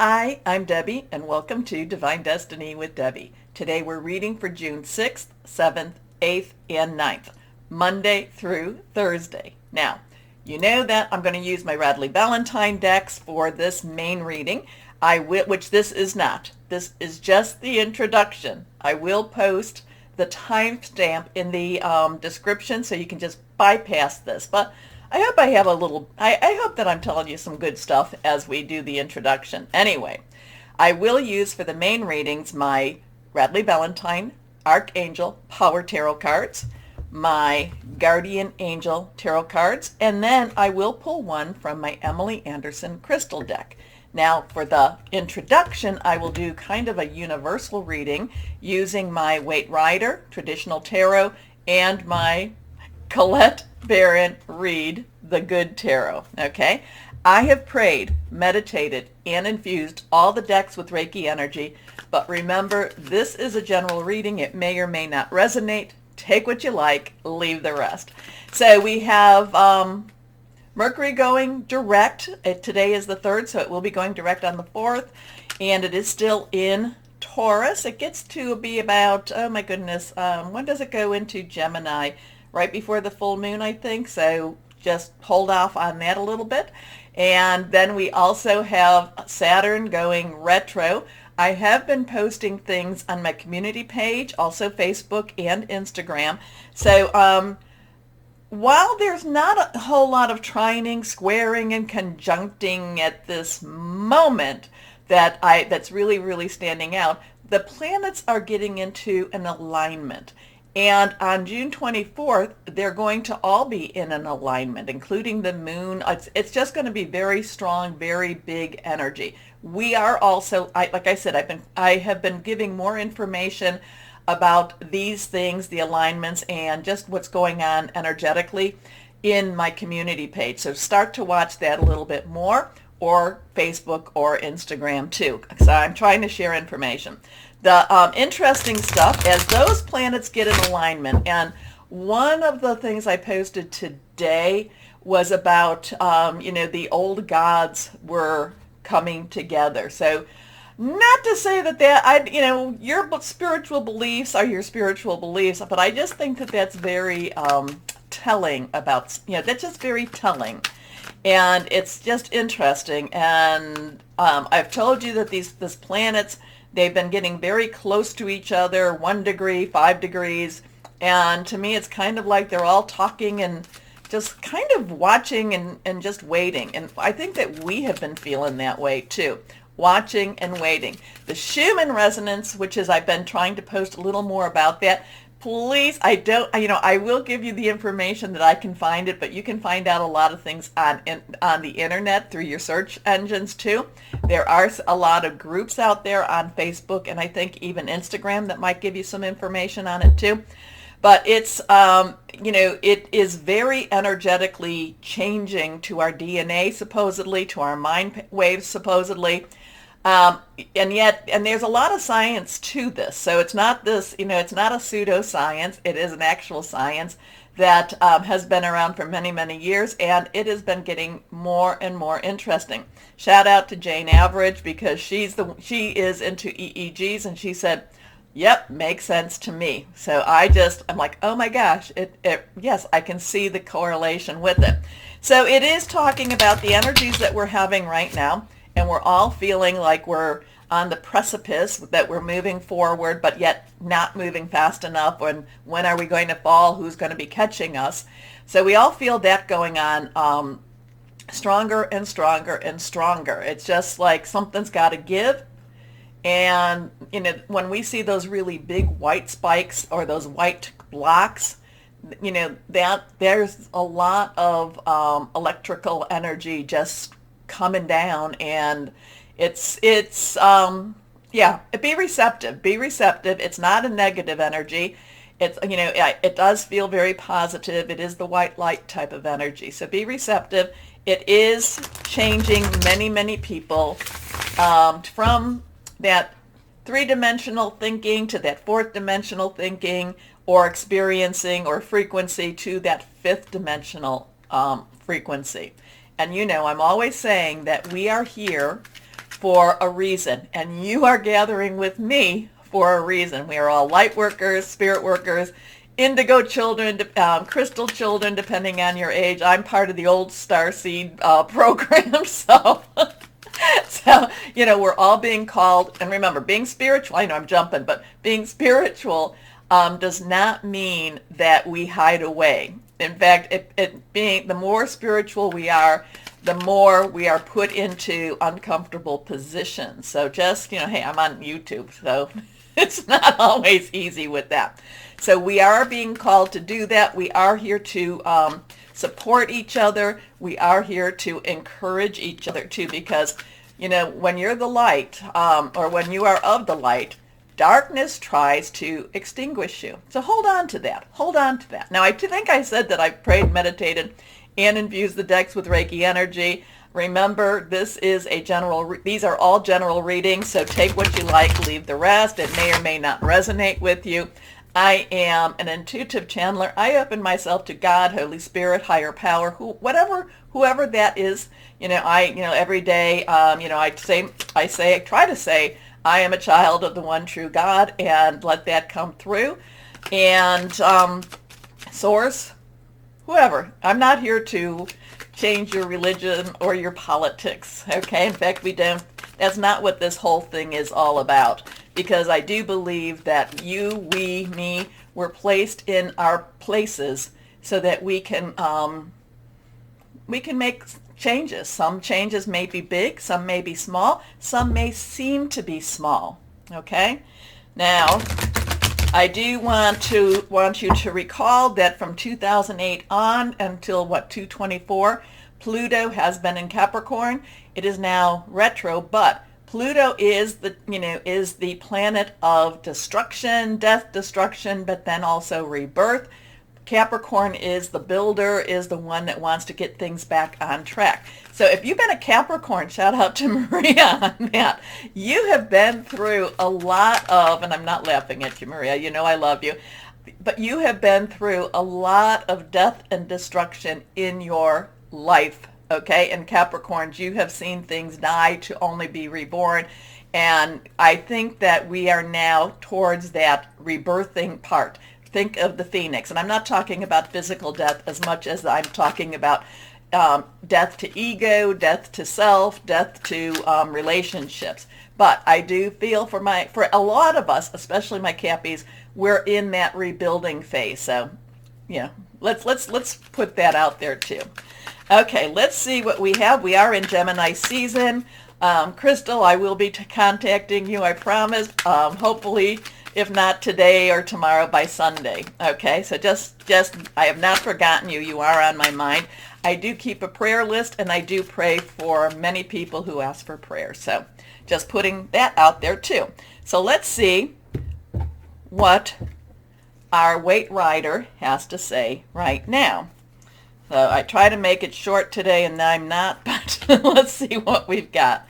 Hi, I'm Debbie, and welcome to Divine Destiny with Debbie. Today we're reading for June 6th, 7th, 8th, and 9th, Monday through Thursday. Now, you know that I'm going to use my Radley Valentine decks for this main reading, which this is not. This is just the introduction. I will post the timestamp in the description so you can just bypass this, but I hope I have I hope that I'm telling you some good stuff as we do the introduction. Anyway, I will use for the main readings my Radley Valentine Archangel Power Tarot cards, my Guardian Angel Tarot cards, and then I will pull one from my Emily Anderson Crystal deck. Now, for the introduction, I will do kind of a universal reading using my Waite Rider Traditional Tarot and my Colette Baron Reed The Good Tarot. Okay, I have prayed, meditated, and infused all the decks with Reiki energy, but remember, this is a general reading. It may or may not resonate. Take what you like, leave the rest. So we have Mercury going direct. Today is the 3rd, so it will be going direct on the 4th, and it is still in Taurus. It gets to be about, oh my goodness, when does it go into Gemini? Right before the full moon, I think, so just hold off on that a little bit. And then we also have Saturn going retro. I have been posting things on my community page, also Facebook and Instagram. So while there's not a whole lot of trining, squaring, and conjuncting at this moment that's really standing out, the planets are getting into an alignment. And on June 24th, they're going to all be in an alignment, including the moon. It's just going to be very strong, very big energy. We are also, like I said, I have been giving more information about these things, the alignments, and just what's going on energetically in my community page. So start to watch that a little bit more, or Facebook or Instagram too, because I'm trying to share information. The interesting stuff as those planets get in alignment, and one of the things I posted today was about, the old gods were coming together. So not to say that your spiritual beliefs are your spiritual beliefs, but I just think that that's very telling about, that's just very telling. And it's just interesting. And I've told you that these planets, they've been getting very close to each other, 1 degree, 5 degrees. And to me, it's kind of like they're all talking and just kind of watching and just waiting. And I think that we have been feeling that way too, watching and waiting. The Schumann resonance, which is, I've been trying to post a little more about that. Please, I will give you the information that I can find it, but you can find out a lot of things on the internet through your search engines too. There are a lot of groups out there on Facebook, and I think even Instagram, that might give you some information on it too. But it's, it is very energetically changing to our DNA, supposedly, to our mind waves, supposedly. And there's a lot of science to this. So it's not it's not a pseudoscience. It is an actual science that has been around for many, many years, and it has been getting more and more interesting. Shout out to Jane Average, because she is into EEGs, and she said, yep, makes sense to me. So I'm like, oh my gosh, yes, I can see the correlation with it. So it is talking about the energies that we're having right now. And we're all feeling like we're on the precipice, that we're moving forward, but yet not moving fast enough. And when are we going to fall? Who's going to be catching us? So we all feel that going on, stronger and stronger and stronger. It's just like something's got to give. And when we see those really big white spikes or those white blocks, that there's a lot of electrical energy just coming down, and it's be receptive. It's not a negative energy. It's, it does feel very positive. It is the white light type of energy. So be receptive. It is changing many people from that 3-dimensional thinking to that 4th-dimensional thinking, or experiencing or frequency, to that 5th-dimensional frequency. And I'm always saying that we are here for a reason, and you are gathering with me for a reason. We are all light workers, spirit workers, indigo children, crystal children, depending on your age. I'm part of the old starseed program, so so, we're all being called. And remember, being spiritual, I know I'm jumping, but being spiritual does not mean that we hide away. In fact, the more spiritual we are, the more we are put into uncomfortable positions. So just, hey, I'm on YouTube, so it's not always easy with that. So we are being called to do that. We are here to support each other. We are here to encourage each other too, because, when you're the light, or when you are of the light, darkness tries to extinguish you. So hold on to that. Hold on to that. Now, I think I said that I prayed, meditated, and infused the decks with Reiki energy. Remember, these are all general readings, so take what you like, leave the rest. It may or may not resonate with you. I am an intuitive channeler. I open myself to God, Holy Spirit, higher power, whoever that is. Every day, I try to say, I am a child of the one true God, and let that come through. And source, whoever. I'm not here to change your religion or your politics, okay? In fact, that's not what this whole thing is all about, because I do believe that you, we, me, were placed in our places so that we can make changes. Some changes may be big, some may be small, some may seem to be small, okay? Now, I do want you to recall that from 2008 on until 224, Pluto has been in Capricorn. It is now retro, but Pluto is the planet of destruction, death, destruction, but then also rebirth. Capricorn is the builder, is the one that wants to get things back on track. So if you've been a Capricorn, shout out to Maria on that. You have been through a lot of, and I'm not laughing at you, Maria, I love you, but you have been through a lot of death and destruction in your life, okay? And Capricorns, you have seen things die to only be reborn. And I think that we are now towards that rebirthing part. Think of the phoenix. And I'm not talking about physical death as much as I'm talking about death to ego, death to self, death to relationships. But I do feel for a lot of us, especially my Cappies, we're in that rebuilding phase. So, let's put that out there too. Okay, let's see what we have. We are in Gemini season. Crystal, I will be contacting you, I promise. Hopefully, if not today or tomorrow, by Sunday. Okay, so just I have not forgotten you. You are on my mind. I do keep a prayer list, and I do pray for many people who ask for prayer. So just putting that out there too. So let's see what our Weight Rider has to say right now. So I try to make it short today, and I'm not, but let's see what we've got.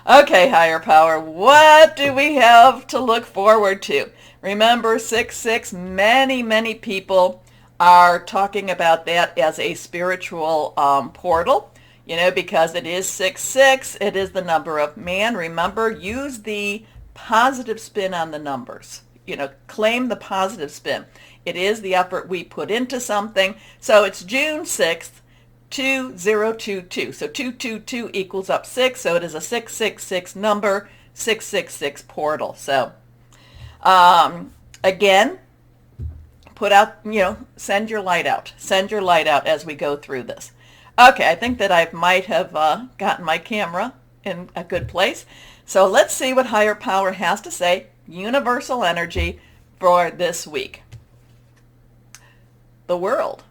Okay, higher power, what do we have to look forward to? Remember, 6/6, many people are talking about that as a spiritual portal, because it is 6/6, it is the number of man. Remember, use the positive spin on the numbers. Claim the positive spin. It is the effort we put into something. So it's June 6th, 2022. So 222 equals up 6. So it is a 666 number, 666 portal. So again, put out, send your light out. Send your light out as we go through this. Okay, I think that I might have gotten my camera in a good place. So let's see what higher power has to say, universal energy for this week. The world.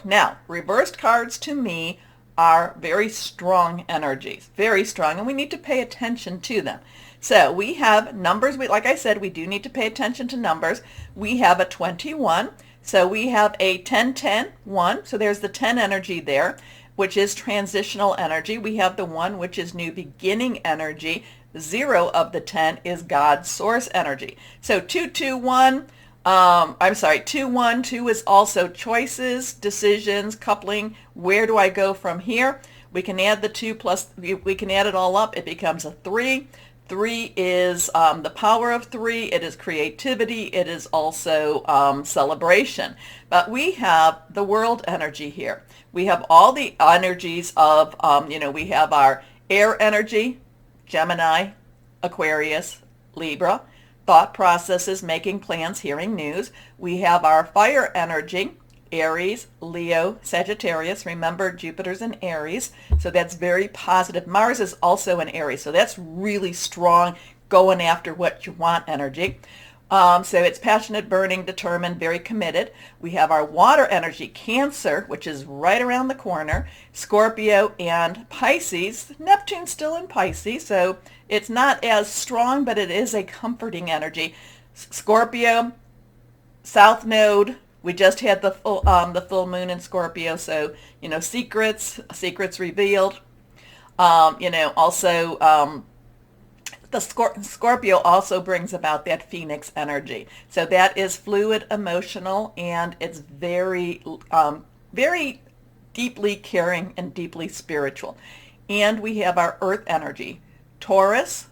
Now, reversed cards to me are very strong energies, very strong, and we need to pay attention to them. So we have numbers. Like I said, we do need to pay attention to numbers. We have a 21. So we have a 10-10, 1. So there's the 10 energy there, which is transitional energy. We have the 1, which is new beginning energy. 0 of the 10 is God's source energy. So 221. 212 is also choices, decisions, coupling. Where do I go from here? We can add the 2 plus, we can add it all up. It becomes a 3. 3 is the power of 3. It is creativity. It is also celebration. But we have the world energy here. We have all the energies of, we have our air energy, Gemini, Aquarius, Libra, thought processes, making plans, hearing news. We have our fire energy, Aries, Leo, Sagittarius. Remember, Jupiter's in Aries, so that's very positive. Mars is also in Aries, so that's really strong, going after what you want energy. So it's passionate, burning, determined, very committed. We have our water energy, Cancer, which is right around the corner, Scorpio and Pisces. Neptune's still in Pisces, so it's not as strong, but it is a comforting energy. Scorpio, South Node. We just had the full moon in Scorpio, so secrets revealed. Also. The Scorpio also brings about that Phoenix energy. So that is fluid, emotional, and it's very, very deeply caring and deeply spiritual. And we have our earth energy, Taurus.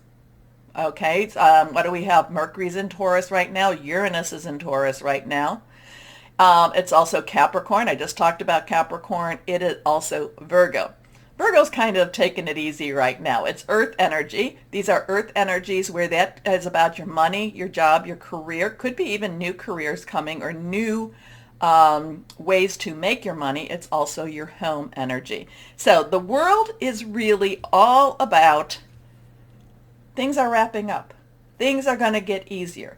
Okay, what do we have? Mercury's in Taurus right now. Uranus is in Taurus right now. It's also Capricorn. I just talked about Capricorn. It is also Virgo. Virgo's kind of taking it easy right now. It's earth energy. These are earth energies where that is about your money, your job, your career. Could be even new careers coming or new ways to make your money. It's also your home energy. So the world is really all about things are wrapping up. Things are going to get easier.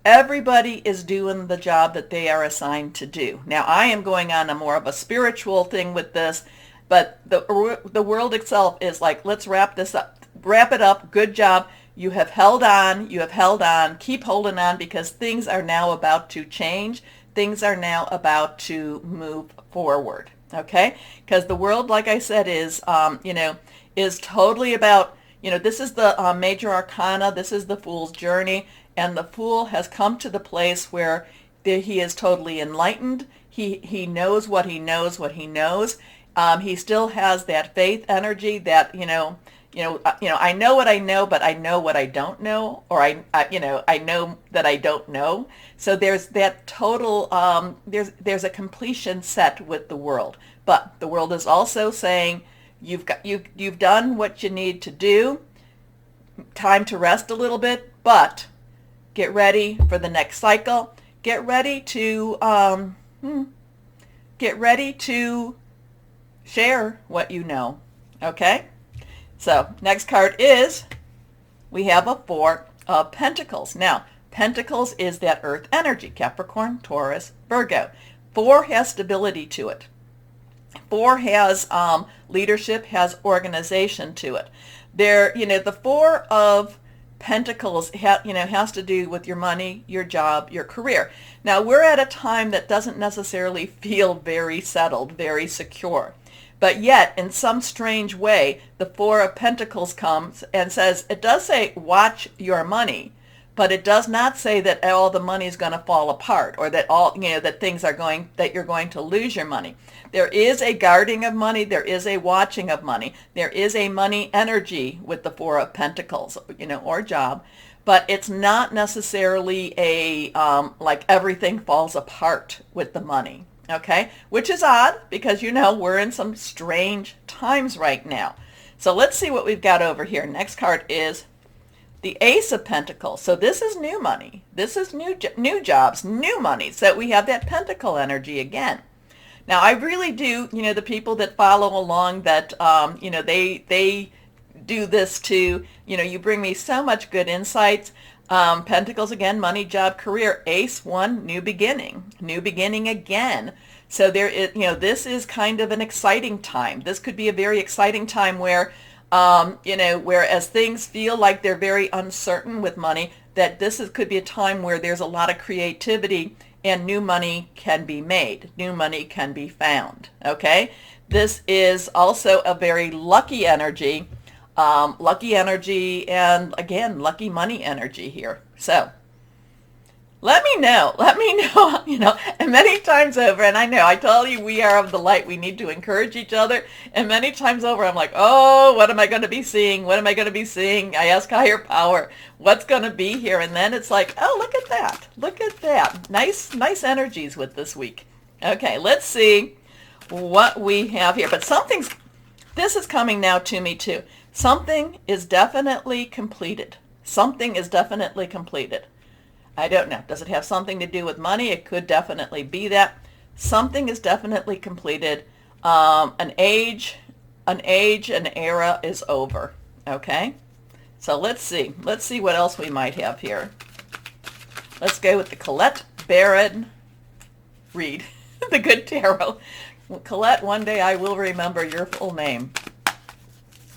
Everybody is doing the job that they are assigned to do. Now, I am going on a more of a spiritual thing with this. But the world itself is like, let's wrap this up. Wrap it up. Good job. You have held on. You have held on. Keep holding on, because things are now about to change. Things are now about to move forward. Okay? Because the world, like I said, is totally about, this is the major arcana. This is the Fool's journey. And the Fool has come to the place where he is totally enlightened. He knows what he knows, what he knows. He still has that faith energy that, I know what I know, but I know what I don't know, or I know that I don't know. So there's that total, there's a completion set with the world. But the world is also saying, you've done what you need to do. Time to rest a little bit, but get ready for the next cycle. Get ready to share what you know. Okay? So next card is, we have a 4 of Pentacles. Now, Pentacles is that earth energy, Capricorn, Taurus, Virgo. 4 has stability to it. 4 has leadership, has organization to it. The 4 of Pentacles has to do with your money, your job, your career. Now, we're at a time that doesn't necessarily feel very settled, very secure. But yet, in some strange way, the 4 of Pentacles comes and says, it does say, watch your money, but it does not say that all the money is going to fall apart, or that that you're going to lose your money. There is a guarding of money. There is a watching of money. There is a money energy with the 4 of Pentacles, or job, but it's not necessarily like everything falls apart with the money. Okay, which is odd, because we're in some strange times right now. So let's see what we've got over here. Next card is the Ace of Pentacles. So this is new money. This is new jobs, new money. So we have that Pentacle energy again. Now, I really do, the people that follow along that, they do this too. You bring me so much good insights. Pentacles again, money, job, career. Ace, 1, new beginning again. So there is, this is kind of an exciting time. This could be a very exciting time where, whereas things feel like they're very uncertain with money, that could be a time where there's a lot of creativity and new money can be made. New money can be found. Okay. This is also a very lucky energy. And again, lucky money energy here. So Let me know. Let me know, and many times over, and I know, I tell you, we are of the light. We need to encourage each other. And many times over, I'm like, oh, what am I going to be seeing? What am I going to be seeing? I ask higher power, what's going to be here? And then it's like, oh, look at that. Look at that. Nice energies with this week. Okay, let's see what we have here. But this is coming now to me too. Something is definitely completed. Something is definitely completed. I don't know. Does it have something to do with money? It could definitely be that. Something is definitely completed. An age, an era is over. Okay? So let's see. Let's see what else we might have here. Let's go with the Colette Baron read. The Good Tarot. Well, Colette, one day I will remember your full name.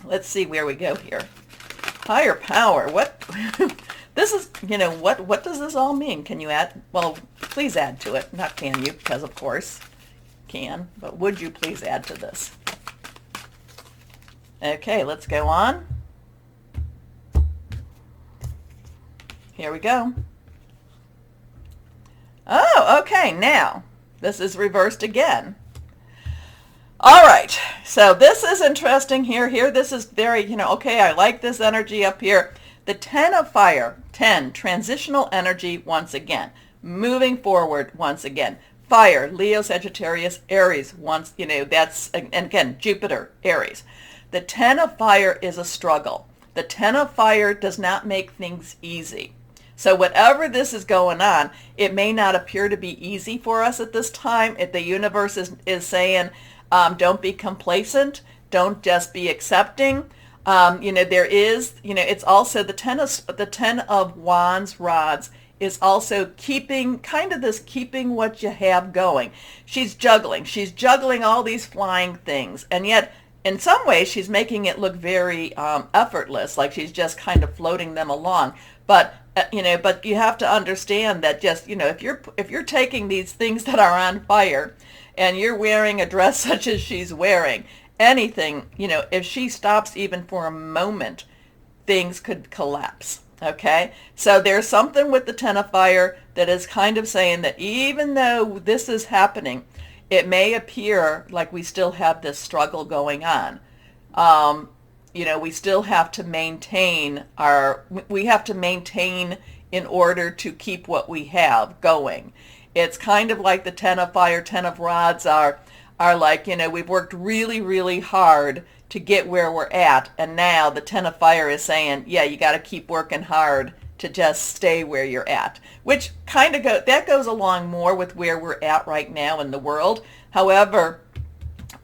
Let's see where we go here. Higher power. What? This is, what does this all mean? Can you add? Well, please add to it. Not can you, because of course can, but would you please add to this? Okay, let's go on. Here we go. Oh, okay, now this is reversed again. All right, so this is interesting here. This is very, okay, I like this energy up here. The 10 of fire, 10, transitional energy once again, moving forward once again. Fire, Leo, Sagittarius, Aries, that's, and again, Jupiter, Aries. The 10 of fire is a struggle. The 10 of fire does not make things easy. So whatever this is going on, it may not appear to be easy for us at this time. If the universe is saying, don't be complacent, don't just be accepting. There is, it's also the 10 of wands, rods, is also keeping what you have going. She's juggling all these flying things, and yet in some ways she's making it look very effortless, like she's just kind of floating them along. But but you have to understand that just if you're taking these things that are on fire, and you're wearing a dress such as she's wearing, anything, if she stops even for a moment, things could collapse. Okay, so there's something with the 10 of fire that is kind of saying that even though this is happening, it may appear like we still have this struggle going on. We still have to maintain in order to keep what we have going. It's kind of like the 10 of fire, 10 of rods are like, we've worked really, really hard to get where we're at. And now the 10 of fire is saying, yeah, you got to keep working hard to just stay where you're at, which kind of that goes along more with where we're at right now in the world. However,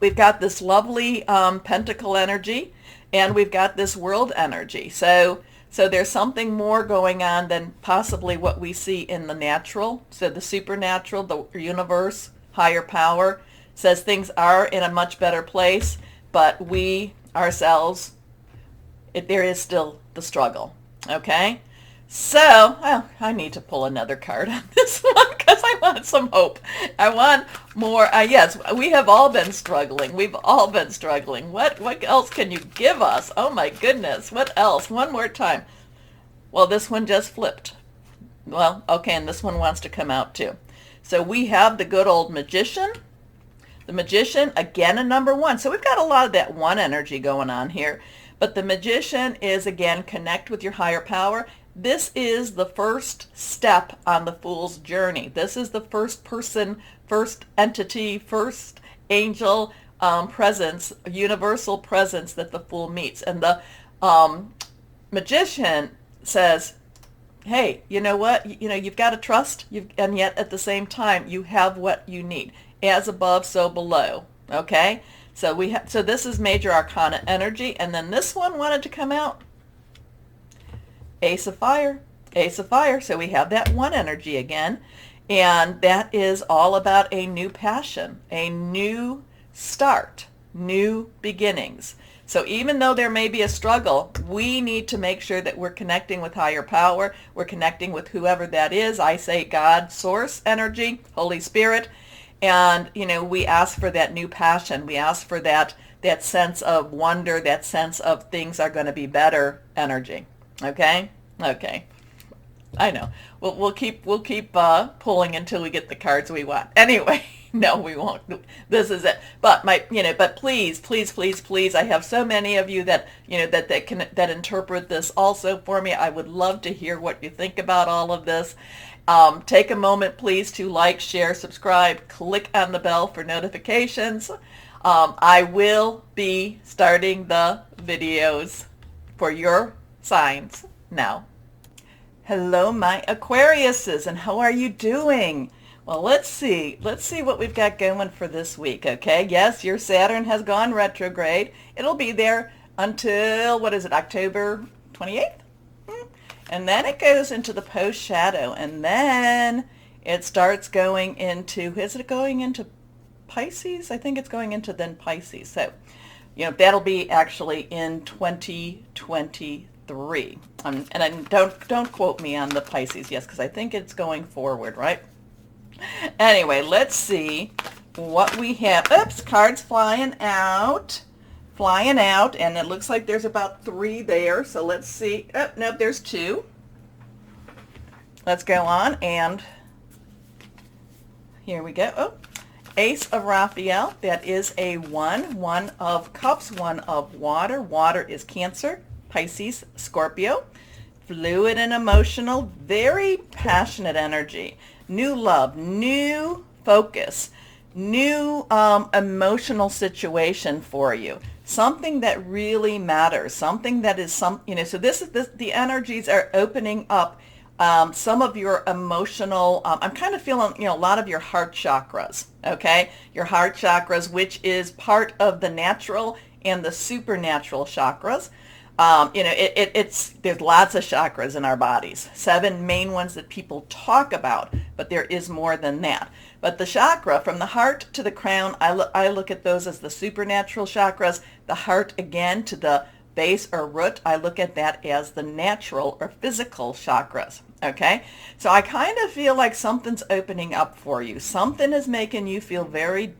we've got this lovely pentacle energy, and we've got this world energy. So there's something more going on than possibly what we see in the natural. So the supernatural, the universe, higher power, says things are in a much better place, but we ourselves, there is still the struggle. Okay? So, well, I need to pull another card on this one because I want some hope. I want more. Yes, we have all been struggling. We've all been struggling. What else can you give us? Oh my goodness. What else? One more time. Well, this one just flipped. Well, okay, and this one wants to come out too. So we have the good old magician. The magician, again, a number one. So we've got a lot of that one energy going on here. But the magician is, again, connect with your higher power. This is the first step on the Fool's journey. This is the first person, first entity, first angel presence, universal presence that the Fool meets. And the magician says, hey, you know what? You've got to trust, and yet at the same time, you have what you need. As above, so below. Okay? So this is major arcana energy, and then this one wanted to come out. Ace of fire. Ace of fire. So we have that one energy again, and that is all about a new passion, a new start, new beginnings. So even though there may be a struggle, we need to make sure that we're connecting with higher power. We're connecting with whoever that is. I say God, source energy, Holy Spirit. And, we ask for that new passion. We ask for that sense of wonder, that sense of things are going to be better energy. Okay? Okay. I know. We'll keep pulling until we get the cards we want. Anyway, no, we won't. This is it. But but please, please, please, please, I have so many of you that that interpret this also for me. I would love to hear what you think about all of this. Take a moment, please, to like, share, subscribe, click on the bell for notifications. I will be starting the videos for your signs now. Hello, my Aquariuses, and how are you doing? Well, let's see what we've got going for this week, okay? Yes, your Saturn has gone retrograde. It'll be there until, what is it, October 28th? And then it goes into the post shadow, and then it starts going into, is it going into Pisces? I think it's going into then Pisces. So, that'll be actually in 2023. And don't quote me on the Pisces, yes, because I think it's going forward, right? Anyway, let's see what we have. Oops, cards flying out, and it looks like there's about 3 there. So let's see. Oh, nope, there's 2. Let's go on, and here we go. Oh, Ace of Raphael. That is a 1 of Cups, 1 of water. Water is Cancer, Pisces, Scorpio. Fluid and emotional, very passionate energy. New love, new focus, new emotional situation for you. Something that really matters. Something that is so the energies are opening up some of your emotional, I'm kind of feeling, a lot of your heart chakras, okay? Your heart chakras, which is part of the natural and the supernatural chakras. There's lots of chakras in our bodies, 7 main ones that people talk about, but there is more than that. But the chakra, from the heart to the crown, I look at those as the supernatural chakras. The heart, again, to the base or root, I look at that as the natural or physical chakras, okay? So I kind of feel like something's opening up for you. Something is making you feel very...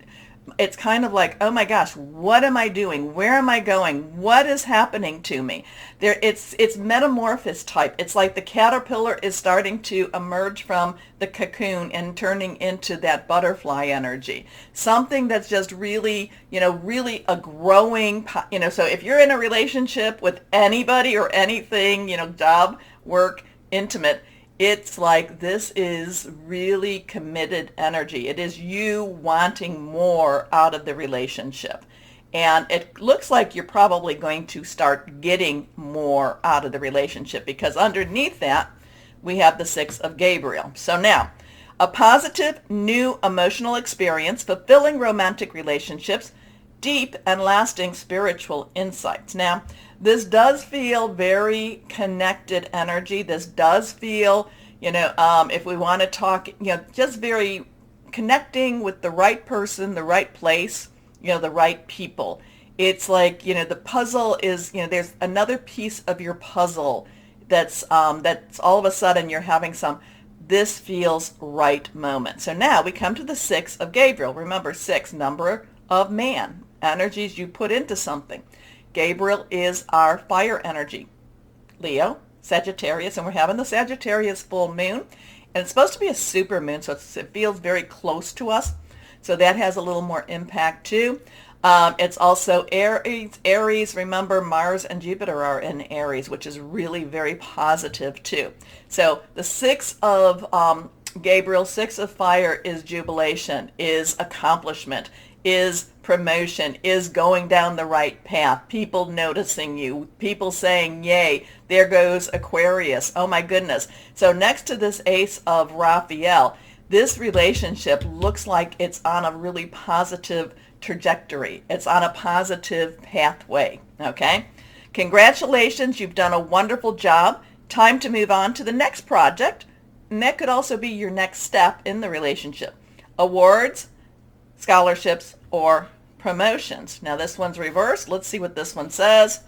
It's kind of like, oh my gosh, what am I doing? Where am I going? What is happening to me? It's metamorphosis type. It's like the caterpillar is starting to emerge from the cocoon and turning into that butterfly energy. Something that's just really, really a growing, so if you're in a relationship with anybody or anything, job, work, intimate, it's like this is really committed energy. It is you wanting more out of the relationship. And it looks like you're probably going to start getting more out of the relationship, because underneath that, we have the 6 of Gabriel. So now, a positive, new emotional experience, fulfilling romantic relationships, deep and lasting spiritual insights. Now, this does feel very connected energy. This does feel, if we want to talk, just very connecting with the right person, the right place, the right people. It's like, the puzzle is, there's another piece of your puzzle that's all of a sudden you're having this feels right moment. So now we come to the 6 of Gabriel. Remember, 6, number of man, energies you put into something. Gabriel is our fire energy. Leo, Sagittarius, and we're having the Sagittarius full moon. And it's supposed to be a super moon, so it feels very close to us. So that has a little more impact too. It's also Aries. Remember, Mars and Jupiter are in Aries, which is really very positive too. So the 6 of Gabriel, 6 of fire, is jubilation, is accomplishment, is promotion, is going down the right path, people noticing you, people saying, yay, there goes Aquarius, oh my goodness. So next to this Ace of Raphael, this relationship looks like it's on a really positive trajectory. It's on a positive pathway, okay? Congratulations, you've done a wonderful job. Time to move on to the next project, and that could also be your next step in the relationship. Awards, scholarships, or promotions. Now this one's reversed. Let's see what this one says.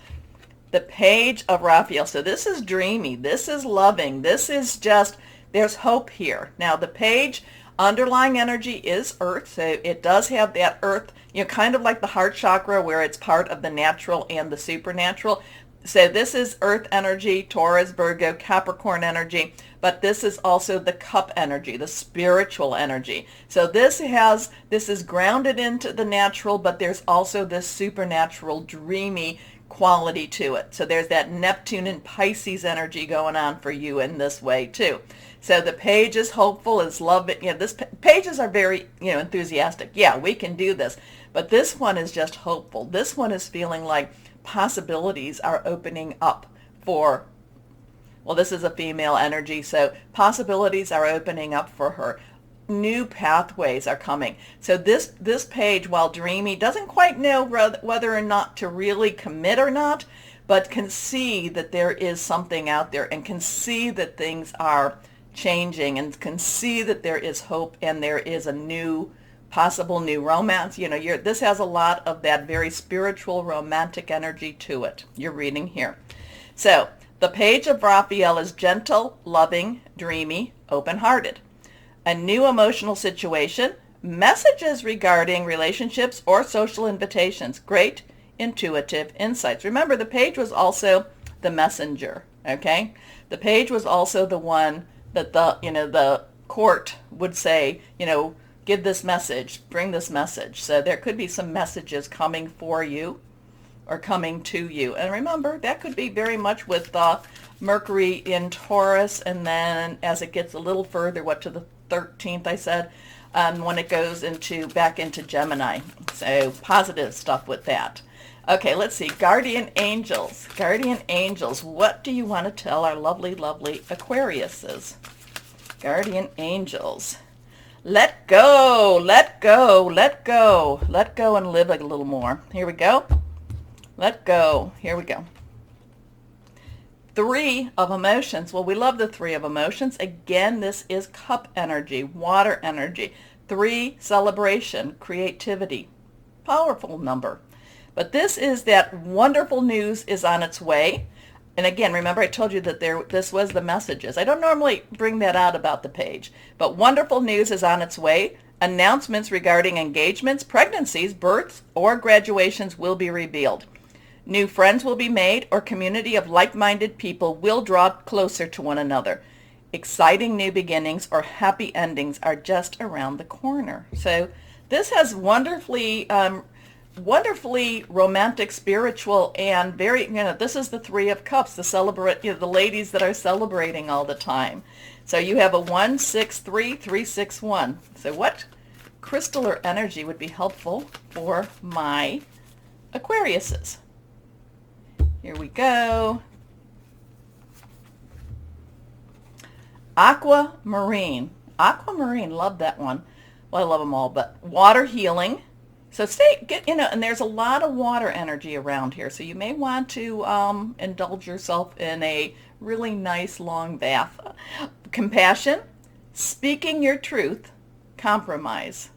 The Page of Raphael. So this is dreamy. This is loving. This is just, there's hope here. Now the Page, underlying energy is earth. So it does have that earth, kind of like the heart chakra where it's part of the natural and the supernatural. So this is Earth energy, Taurus, Virgo, Capricorn energy, but this is also the cup energy, the spiritual energy. So this is grounded into the natural, but there's also this supernatural, dreamy quality to it. So there's that Neptune and Pisces energy going on for you in this way too. So the page is hopeful, is love. This pages are very, enthusiastic. Yeah, we can do this. But this one is just hopeful. This one is feeling like possibilities are opening up for, well, this is a female energy, so possibilities are opening up for her. New pathways are coming. So this page, while dreamy, doesn't quite know whether or not to really commit or not, but can see that there is something out there and can see that things are changing and can see that there is hope and there is a possible new romance. This has a lot of that very spiritual, romantic energy to it. You're reading here. So the page of Raphael is gentle, loving, dreamy, open-hearted. A new emotional situation, messages regarding relationships or social invitations, great intuitive insights. Remember, the page was also the messenger, okay? The page was also the one that the court would say, give this message, bring this message. So there could be some messages coming for you or coming to you. And remember, that could be very much with Mercury in Taurus, and then as it gets a little further, to the 13th, I said, when it goes back into Gemini. So positive stuff with that. Okay, let's see. Guardian angels. Guardian angels, what do you want to tell our lovely, lovely Aquariuses? Guardian angels. Let go, let go, let go. Let go and live a little more. Here we go. Let go. Here we go. 3 of emotions. Well, we love the 3 of emotions. Again, this is cup energy, water energy. 3, celebration, creativity. Powerful number. But this is that wonderful news is on its way. And again, remember I told you that this was the messages. I don't normally bring that out about the page, but wonderful news is on its way. Announcements regarding engagements, pregnancies, births, or graduations will be revealed. New friends will be made, or community of like-minded people will draw closer to one another. Exciting new beginnings or happy endings are just around the corner. So this has wonderfully romantic, spiritual, and very, this is the 3 of Cups, the ladies that are celebrating all the time. So you have a 1, 6, 3, 3, 6, 1. So what crystal or energy would be helpful for my Aquariuses? Here we go. Aquamarine. Aquamarine, love that one. Well, I love them all, but water healing. So and there's a lot of water energy around here, so you may want to indulge yourself in a really nice long bath. Compassion, speaking your truth, compromise.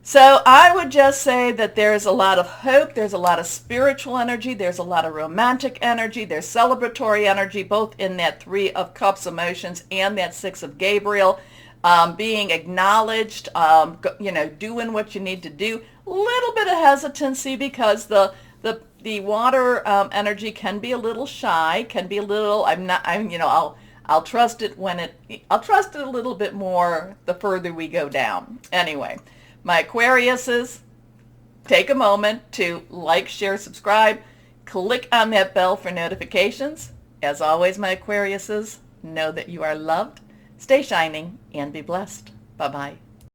So I would just say that there's a lot of hope, there's a lot of spiritual energy, there's a lot of romantic energy, there's celebratory energy, both in that 3 of Cups emotions and that 6 of Gabriel. Being acknowledged, doing what you need to do. A little bit of hesitancy because the water energy can be a little shy, can be a little, I'll trust it I'll trust it a little bit more the further we go down. Anyway, my Aquariuses, take a moment to like, share, subscribe, click on that bell for notifications. As always, my Aquariuses, know that you are loved. Stay shining and be blessed. Bye-bye.